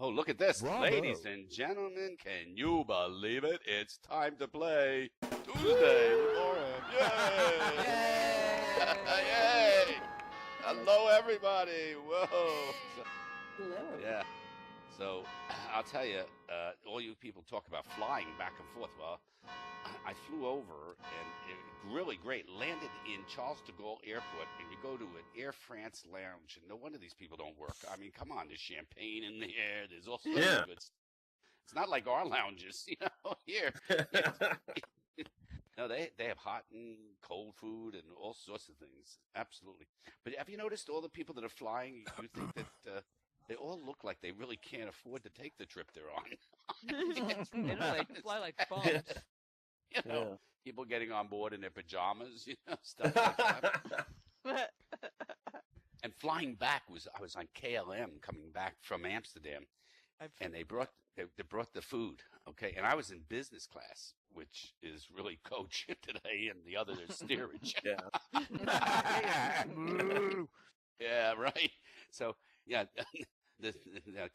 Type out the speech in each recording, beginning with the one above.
Oh, look at this. Bravo. Ladies and gentlemen, can you believe it? It's time to play Tuesday with Lauren. Yay! Yay! Hello, everybody. Whoa. Hello. Yeah. So I'll tell you, all you people talk about flying back and forth. Well, I flew over and it, really great. Landed in Charles de Gaulle Airport, and you go to an Air France lounge, and no wonder these people don't work. I mean, come on, there's champagne in there. There's all sorts of good stuff. It's not like our lounges, here. No, they have hot and cold food and all sorts of things. Absolutely. But have you noticed all the people that are flying? You think that they all look like they really can't afford to take the trip they're on. They fly like bums. People getting on board in their pajamas, stuff like that. And flying back I was on KLM coming back from Amsterdam, and they brought the food, okay? And I was in business class, which is really coach today, and the other is steerage. Yeah, right. So yeah, the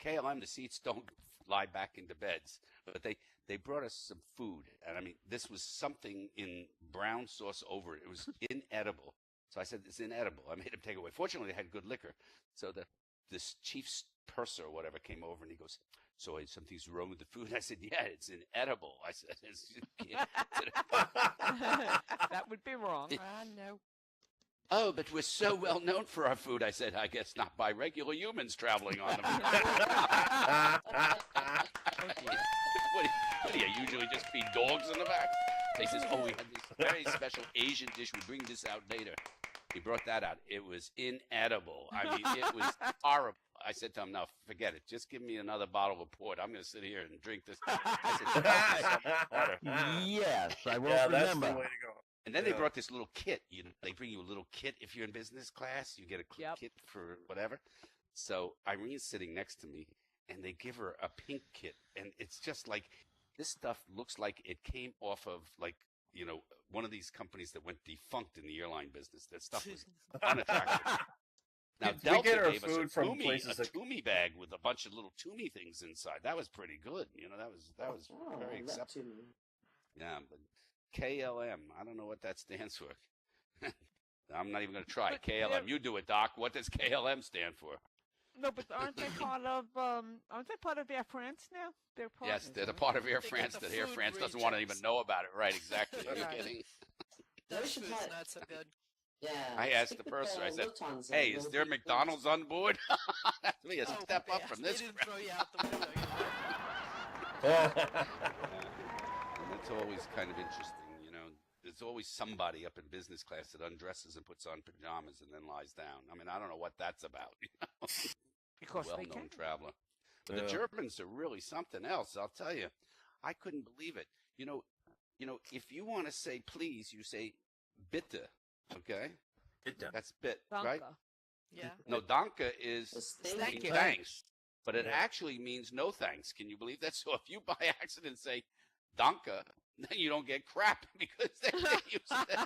KLM, the seats don't lie back into beds, but they brought us some food, and I mean, this was something in brown sauce over it. It was inedible. So I said, it's inedible. I made him take it away. Fortunately, they had good liquor. So this chief purser or whatever came over, and he goes, so something's wrong with the food? I said, yeah, it's inedible. I said, that would be wrong. No. Oh, but we're so well known for our food. I said, I guess not by regular humans traveling on them. What do you usually just feed dogs in the back? He says, oh, we had this very special Asian dish. We bring this out later. He brought that out. It was inedible. I mean, it was horrible. I said to him, no, forget it. Just give me another bottle of port. I'm going to sit here and drink this. I said, water. Yes, I will That's remember. the way to go. And then they brought this little kit. They bring you a little kit if you're in business class. You get a kit for whatever. So Irene's sitting next to me, and they give her a pink kit. And it's just like, this stuff looks like it came off of, like, one of these companies that went defunct in the airline business. That stuff was unattractive. Now, Delta get our gave us food a from Toomey, places a like- Toomey bag with a bunch of little Toomey things inside. That was pretty good. That was very acceptable. Yeah, but KLM, I don't know what that stands for. I'm not even going to try. But KLM, you do it, Doc. What does KLM stand for? No, but aren't they part of Air France now? They're part. Yes, they're the part of Air They France get the that Air food France doesn't want to even regions. know about it. Right, exactly. Are you Right. kidding? That We should food's try- not so good. Yeah. I asked the stick with purser, I said, Lufthansa, hey, is there McDonald's on board? That's me, a step up yeah, from they this didn't crap. throw you out the window. And it's always kind of interesting, There's always somebody up in business class that undresses and puts on pajamas and then lies down. I mean, I don't know what that's about. Because they Well-known can. traveler. But the Germans are really something else, I'll tell you. I couldn't believe it. If you want to say please, you say bitte, okay? That's bit, right? Danke. Yeah. No, danke is It's thank you. thanks. But it Yeah. actually means no thanks. Can you believe that? So if you by accident say danke, then you don't get crap because they use it.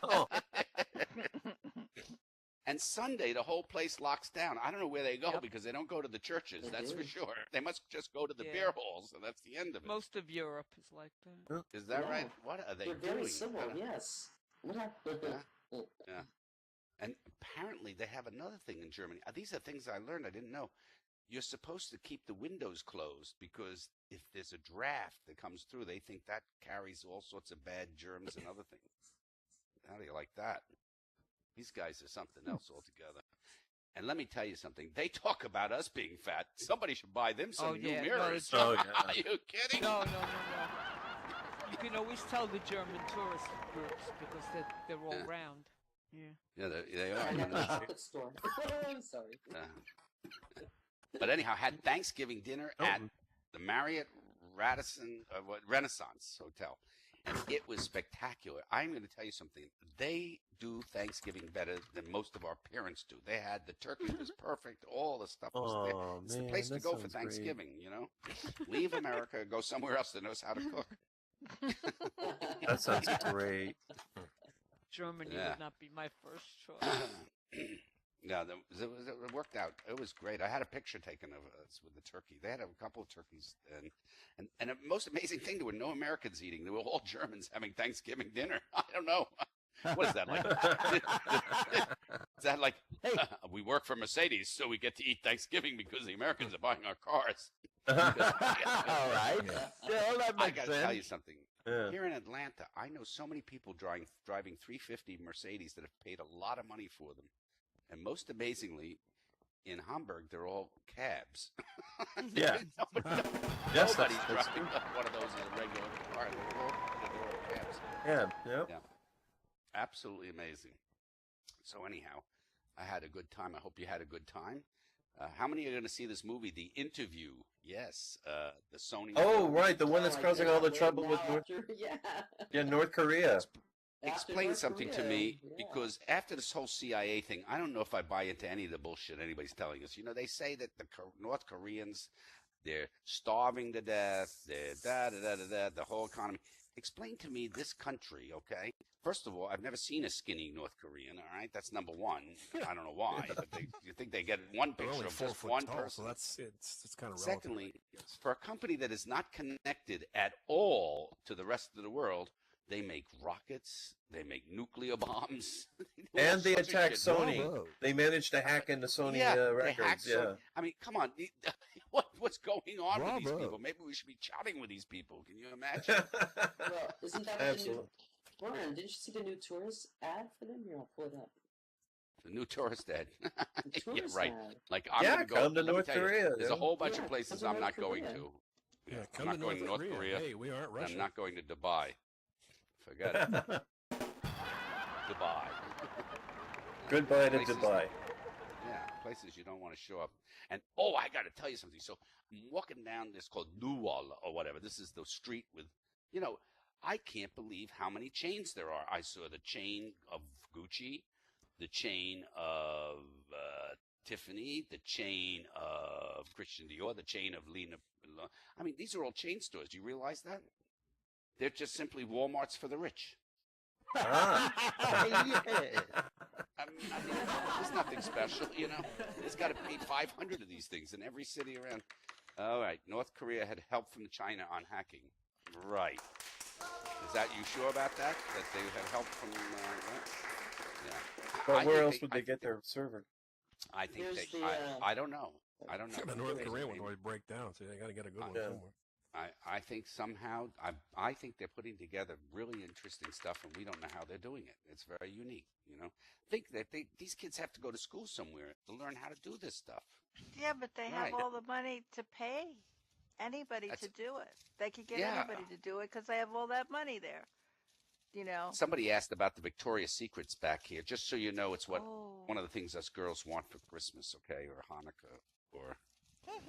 And Sunday, the whole place locks down. I don't know where they go Yep. because they don't go to the churches. They That's do. for sure. They must just go to the Yeah. beer halls, and that's the end of it. Most of Europe is like that. Is that Yeah. right? What are they They're doing? very civil, yes. What happened? Yeah. Yeah. And apparently they have another thing in Germany. These are things I learned I didn't know. You're supposed to keep the windows closed because if there's a draft that comes through, they think that carries all sorts of bad germs and other things. How do you like that? These guys are something else altogether. And let me tell you something. They talk about us being fat. Somebody should buy them some new yeah. No, mirrors. Oh, yeah. Are you kidding? No. You can always tell the German tourist groups because they're all Yeah. round. Yeah. Yeah, they I are. got the chocolate store. I'm sorry. But anyhow, had Thanksgiving dinner at the Marriott Renaissance Hotel. And it was spectacular. I'm going to tell you something. They do Thanksgiving better than most of our parents do. They had the turkey was perfect. All the stuff was there. Oh, It's the man, place to that go for sounds great. Thanksgiving, Leave America, go somewhere else that knows how to cook. That sounds great. Germany Yeah. would not be my first choice. Yeah, it worked out. It was great. I had a picture taken of us with the turkey. They had a couple of turkeys, and the most amazing thing, there were no Americans eating. They were all Germans having Thanksgiving dinner. I don't know. What is that like? Is that like, Hey. We work for Mercedes, so we get to eat Thanksgiving because the Americans are buying our cars? All right. Yeah, that I makes got to sense. tell you something. Yeah. Here in Atlanta, I know so many people driving 350 Mercedes that have paid a lot of money for them. And most amazingly, in Hamburg, they're all cabs. Yeah. Nobody's Yes, driving that's one of those as a regular car. They're all cabs. yeah. Yeah. Absolutely amazing. So anyhow, I had a good time. I hope you had a good time. How many are going to see this movie, The Interview? Yes, the Sony. Oh, film. right, the one that's Oh, I causing all the cannot trouble wait with now North, yeah. North Korea. After Explain North something to Korea, me, yeah. because after this whole CIA thing, I don't know if I buy into any of the bullshit anybody's telling us. You know, they say that the North Koreans, they're starving to death, they're the whole economy. Explain to me this country, okay? First of all, I've never seen a skinny North Korean, all right? That's number one. I don't know why, but you think they get one They're picture only of 4 just foot one tall, person. so it's kind of relative. Secondly, for a company that is not connected at all to the rest of the world, they make rockets, they make nuclear bombs, they do all And they sorts of attack shit. Sony. Bravo. They managed to hack into Sony They hack records. Yeah. Sony. I mean, come on. What's going on with these Bravo. people? Maybe we should be chatting with these people. Can you imagine? Well, isn't that the new... Absolutely. Warren, didn't you see the new tourist ad for them? Here, I'll pull it up. The new tourist ad. The Yeah, tourist right. ad. Like, I'm Yeah, going to go. come to let me North tell you, Korea, there's yeah. a whole bunch Yeah, of places come to I'm North not going Korea. to. Yeah, I'm come not to going to North Korea. Hey, we aren't Russia. I'm not going to Dubai. Forget it. Dubai. Goodbye to Places- Dubai. Yeah, places you don't want to show up. And oh, I got to tell you something. So I'm walking down this called Newall or whatever. This is the street with, you know, I can't believe how many chains there are. I saw the chain of Gucci, the chain of Tiffany, the chain of Christian Dior, the chain of Lena. I mean, these are all chain stores. Do you realize that? They're just simply Walmarts for the rich. Ah. Yeah. I mean, there's nothing special, you know. There's got to be 500 of these things in every city around. All right, North Korea had help from China on hacking. Right. Is that you sure about that? That they had help from? Yeah. But I where think else would I they think get their server? I think There's they. the, I don't know. I don't know. The North Maybe. Korean one always break down, so they got to get a good one Yeah. somewhere. I think somehow I think they're putting together really interesting stuff, and we don't know how they're doing it. It's very unique, you know. Think that these kids have to go to school somewhere to learn how to do this stuff. Yeah, but they have Right. all the money to pay anybody That's- to do it. They could get Yeah. anybody to do it because they have all that money there. You know. Somebody asked about the Victoria's Secrets back here. Just so you know, it's what Oh. one of the things us girls want for Christmas, okay, or Hanukkah, or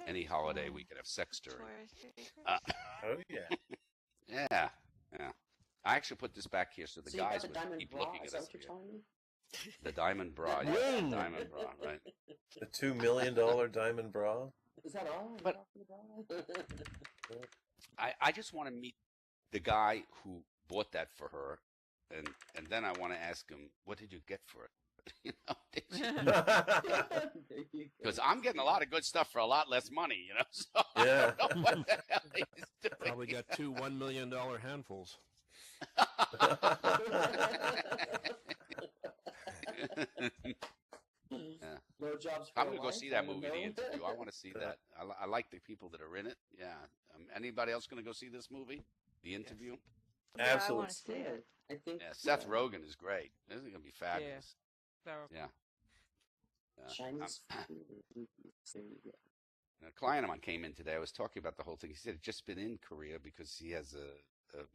any holiday we could have sex during. Victoria's Secret. Oh yeah. Yeah, yeah. I actually put this back here so the So you got guys the would diamond keep bra, looking is at that us. what you're Here. telling me? The diamond bra, yeah, Ring. the diamond bra, right? The $2 million diamond bra. Is that all? But- I just want to meet the guy who bought that for her, and then I want to ask him, what did you get for it? You know, There you go. because I'm getting a lot of good stuff for a lot less money, you know. So Yeah. I don't know what the hell he's doing. Probably got 2 $1 million handfuls. No jobs for I'm a gonna go wife, see that I don't movie, The know. Interview. I want to see that. I like the people that are in it. Yeah. Anybody else gonna go see this movie, The Interview? Yeah, I Absolutely. want to see it. I think. Yeah. Seth Rogen is great. This is gonna be fabulous. Terrible. Yeah. Chinese food. There you go. A client of mine came in today. I was talking about the whole thing. He said he'd just been in Korea because he has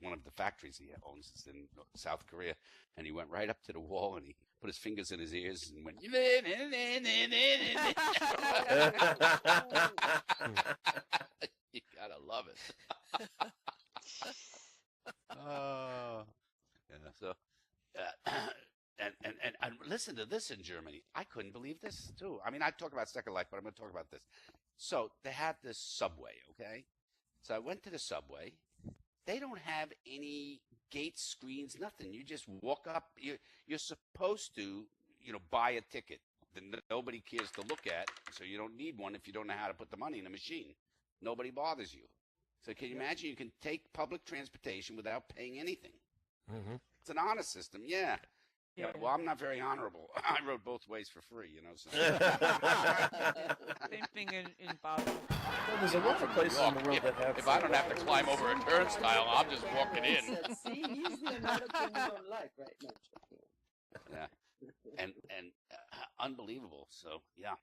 one of the factories he owns is in South Korea, and he went right up to the wall and he put his fingers in his ears and went. You gotta love it. Oh, yeah. So, and listen to this in Germany. I couldn't believe this too. I mean, I talk about Second Life, but I'm going to talk about this. So they had this subway, okay? So I went to the subway. They don't have any gate screens, nothing. You just walk up. You're supposed to, buy a ticket. that nobody cares to look at. So you don't need one if you don't know how to put the money in the machine. Nobody bothers you. So can you imagine you can take public transportation without paying anything? Mm-hmm. It's an honor system, yeah. Yeah. Well, I'm not very honorable. I rode both ways for free, you know. So. Same thing in Basel. Well, there's a lot of places in the world that have. If I don't have to climb over a turnstile, I'm just walking in. See, he's the American you don't like, right? No, Yeah, and unbelievable. So yeah,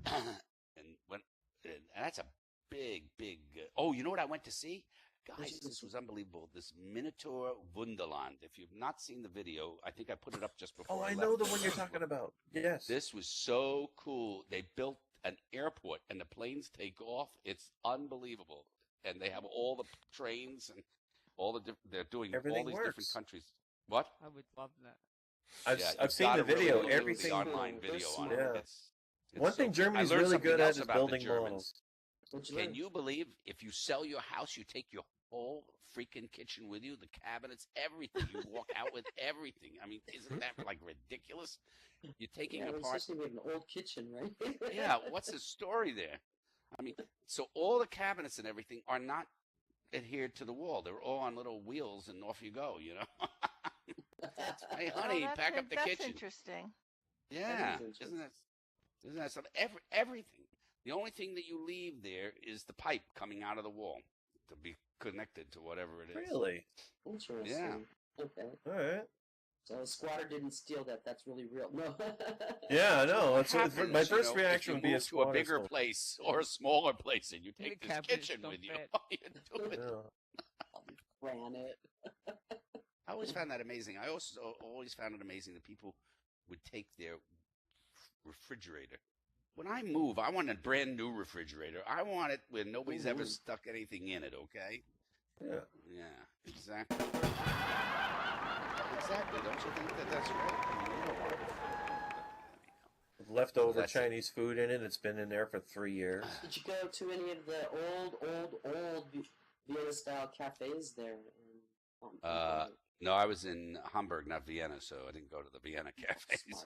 and that's a big. Oh, you know what I went to see? Guys, this was unbelievable. This Minotaur Wunderland. If you've not seen the video, I think I put it up just before. Oh, I left. know the one you're talking about. Yes. This was so cool. They built an airport and the planes take off. It's unbelievable. And they have all the trains and all the they're doing Everything all these works. different countries. What? I would love that. I've you've seen the gotta really video. look at Everything. the online video on it. Yeah. It's One so thing cool. I Germany's learned really something good at else is about the building Germans. models. What'd you Can learn? you believe if you sell your house, you take your whole freaking kitchen with you, the cabinets, everything. You walk out with everything. I mean, isn't that like ridiculous? You're taking Yeah, apart. especially with an old kitchen, right? Yeah, what's the story there? I mean, so all the cabinets and everything are not adhered to the wall. They're all on little wheels, and off you go. You know. Hey, honey, Oh, pack up the that's kitchen. interesting. Yeah, interesting. isn't that something? Everything. The only thing that you leave there is the pipe coming out of the wall to be connected to whatever it is. Really? Interesting. Yeah. Okay. All right. So a squatter didn't steal that. That's really real. No. Yeah, I know. What It's, happens, my you first know, reaction if would you be a move to a bigger squatter. place or a smaller place, and you The take this cabinets kitchen don't with you. fit. You do it. Yeah. Granite. I always found that amazing. I also always found it amazing that people would take their refrigerator. When I move, I want a brand new refrigerator. I want it where nobody's ever Mhm. stuck anything in it, okay? Yeah. Yeah, exactly. Exactly. Don't you think that that's right? I mean, you don't want it. Leftover That's it. Chinese food in it. It's been in there for 3 years. Did you go to any of the old Vienna-style cafes there? No, I was in Hamburg, not Vienna, so I didn't go to the Vienna cafes.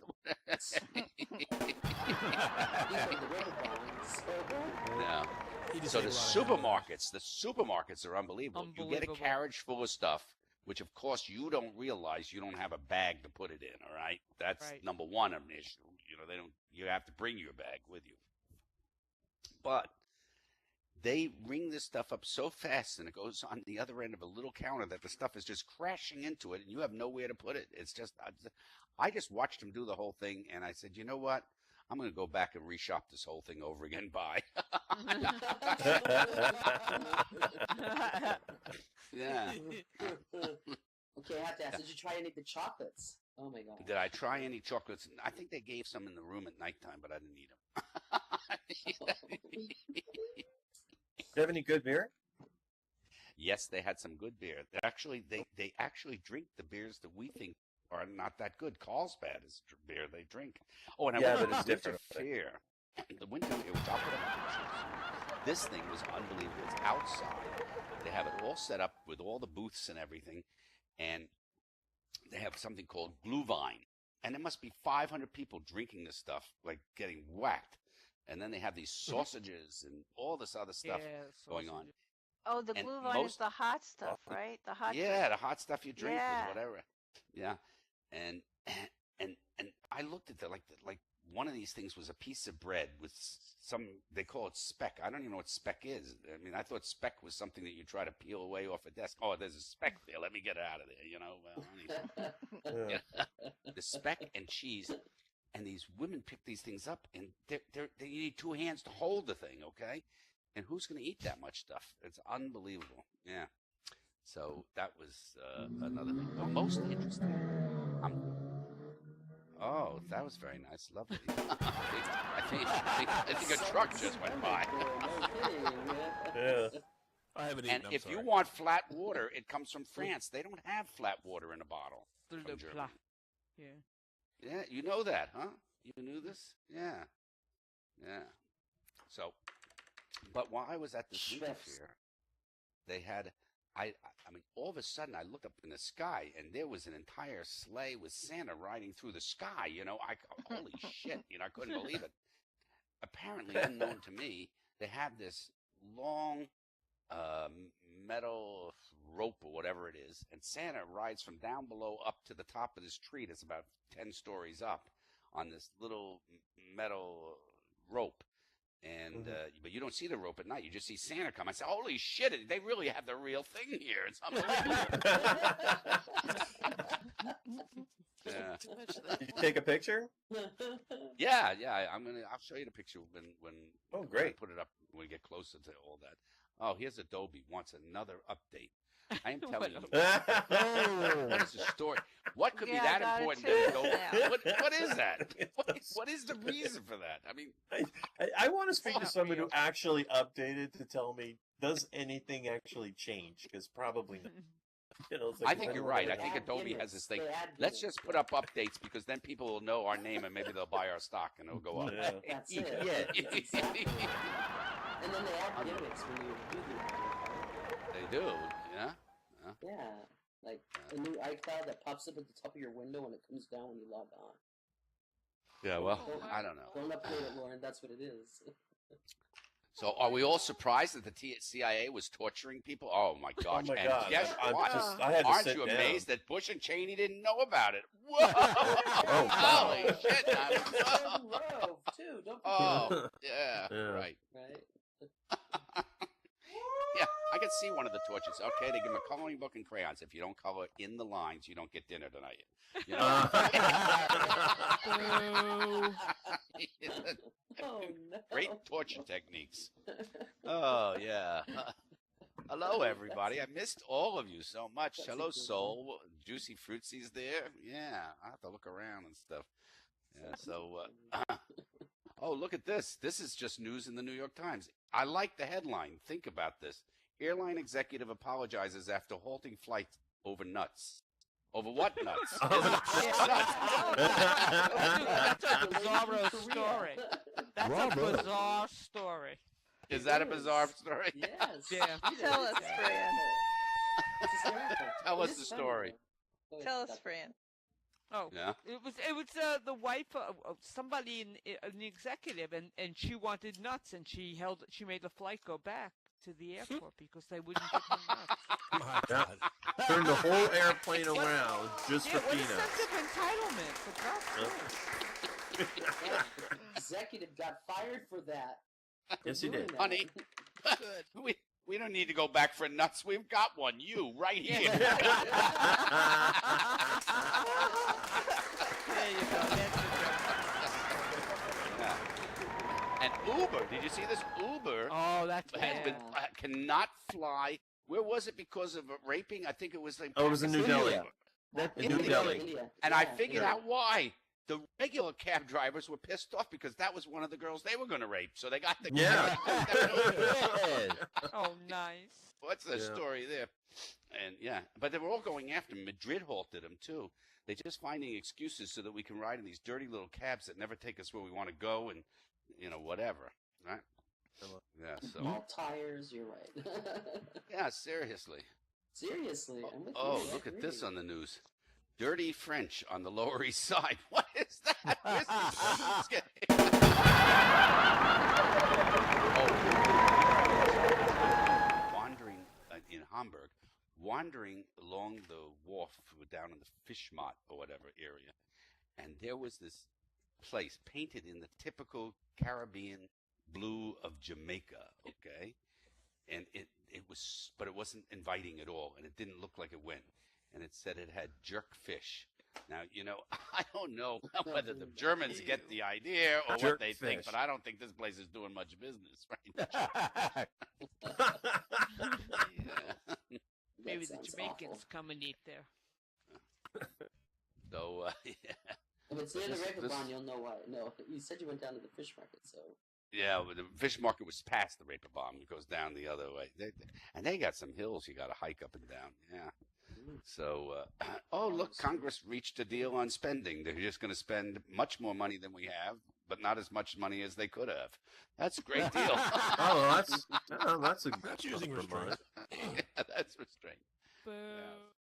No. He just So ate the a lot of supermarkets are unbelievable. You get a Unbelievable. carriage full of stuff, which of course you don't realize you don't have a bag to put it in. All right, that's Right. number one of an issue. You know, they don't. You have to bring your bag with you. But they ring this stuff up so fast, and it goes on the other end of a little counter that the stuff is just crashing into it, and you have nowhere to put it. It's just, I just watched him do the whole thing, and I said, you know what? I'm going to go back and reshop this whole thing over again. Bye. Yeah. Okay, I have to ask. Did you try any of the chocolates? Oh my god. Did I try any chocolates? I think they gave some in the room at nighttime, but I didn't eat them. Do you have any good beer? Yes, they had some good beer. They actually drink the beers that we think are not that good. Carlsbad is beer they drink. Oh, and I Yeah, went but to it's the Winter different. Fair. The Winter Fair, which I'll put up pictures. This thing was unbelievable. It's outside. They have it all set up with all the booths and everything, and they have something called Glühwein, and there must be 500 people drinking this stuff, like getting whacked. And then they have these sausages and all this other stuff Yeah, going on. sausage. Oh, the And glue vine is most- the hot stuff, right? The hot. Yeah, the hot stuff you drink Yeah. with whatever. Yeah, and I looked at like one of these things was a piece of bread with some, they call it speck. I don't even know what speck is. I mean, I thought speck was something that you try to peel away off a desk. Oh, there's a speck there. Let me get it out of there. You know, well, anyway. Yeah. The speck and cheese, and these women pick these things up, and they need two hands to hold the thing. Okay, and who's going to eat that much stuff? It's unbelievable. Yeah. So that was another thing. But most interesting. Oh, that was very nice, lovely. I think a truck just went by. Yeah. I haven't eaten. And I'm if sorry. you want flat water, it comes from France. They don't have flat water in a bottle. The From Germany. plat. Yeah. Yeah, you know that, huh? You knew this? Yeah. Yeah. So, but while I was at this winter Chefs. fair, they had I mean, all of a sudden I looked up in the sky and there was an entire sleigh with Santa riding through the sky. Holy shit! I couldn't believe it. Apparently, unknown to me, they have this long metal rope or whatever it is, and Santa rides from down below up to the top of this tree that's about 10 stories up on this little metal rope. And but you don't see the rope at night. You just see Santa come. I said, "Holy shit! They really have the real thing here. It's unbelievable." Yeah. Did you take a picture? Yeah. I'll show you the picture when Oh, great. I put it up when we get closer to all that. Oh, here's Adobe wants another update. I am telling you. What is the story? What could be Yeah, I that got it important too. to Adobe? Yeah. What is that? What is the reason for that? I mean, I want to speak to Not someone who real. actually updated to tell me, does anything actually change? Because probably not. It's I like, think you're don't right. know. I think Add Adobe has gimmicks. this thing. They add Let's just put gimmicks, up updates because then people will know our name and maybe they'll buy our stock and it'll go up. Yeah. yeah. That's it. Yeah. That's exactly. And then they add gimmicks when you do the update, They do, yeah. right? Yeah. Like a new iCloud that pops up at the top of your window and it comes down when you log on. Yeah, well, Don't- I don't know. Don't update it, Lauren. That's what it is. So are we all surprised that the CIA was torturing people? Oh my gosh. Oh my And God. guess what? I had to Aren't sit you down. amazed that Bush and Cheney didn't know about it? Whoa! wow. Holy shit! I mean, Golden Grove, too. Don't forget. oh, yeah, Yeah. right. Right? Yeah, I can see one of the torches. Okay, they give him a coloring book and crayons. If you don't color in the lines, you don't get dinner tonight. You know? Oh, no. Great torture techniques. Oh, yeah. Hello, everybody. I missed all of you so much. That's Hello, a good Soul. Juicy Fruitsy's there. Yeah, I have to look around and stuff. Yeah, so, oh, look at this. This is just news in the New York Times. I like the headline. Think about this. Airline executive apologizes after halting flight over nuts. Over what nuts? That's a bizarro story. That's Bravo. a bizarre story. Is that a bizarre story? Yes. Yeah. Tell us, Fran. It's hysterical. Tell It us is the funny, story. though. Go ahead, Tell us, Doctor. Fran. Oh, Yeah. it was the wife of somebody an executive, and she wanted nuts, and she made the flight go back to the airport because they wouldn't give her nuts. My God. Turned the whole airplane around just Yeah, for what a peanuts. sense of entitlement, for God's sake. Yeah, the executive got fired for that. for Yes, he doing did. that. Honey. We don't need to go back for nuts. We've got one. You right here. There you go. That's the Yeah. And Uber, did you see this? Uber Oh, that's has bad. been cannot fly. Where was it because of raping? I think it was like Oh, it was in New Delhi. India. That's In New India. Delhi. India. And I Yeah, figured yeah. out why. The regular cab drivers were pissed off because that was one of the girls they were going to rape. So they got the Yeah. Yes. Oh, nice. What's the Yeah. story there? And yeah, but they were all going after him. Madrid halted him too. They're just finding excuses so that we can ride in these dirty little cabs that never take us where we want to go, and whatever, right? Yeah. So All tires, you're right. yeah, seriously. Seriously, I'm with Oh, you. I look at agree. this on the news. Dirty French on the Lower East Side. What is that? Where's this? Wandering in Hamburg, wandering along the wharf down in the Fischmarkt or whatever area, and there was this place painted in the typical Caribbean blue of Jamaica, okay? And it was, but it wasn't inviting at all, and it didn't look like it went. And it said it had jerk fish. Now, I don't know whether the Germans get the idea or what Jerk they think, fish. but I don't think this place is doing much business, right? Yeah. Maybe That the sounds Jamaicans awful. come and eat there. So, yeah. If it's near the This- Raven this- Barn, you'll know why. No, you said you went down to the fish market, so. Yeah, but the fish market was past the Raper Bomb. It goes down the other way. And they got some hills you got to hike up and down. Yeah. So, oh, look, Congress reached a deal on spending. They're just going to spend much more money than we have, but not as much money as they could have. That's a great deal. Oh, that's a That's using restraint. Yeah, that's restraint. Boo. Yeah.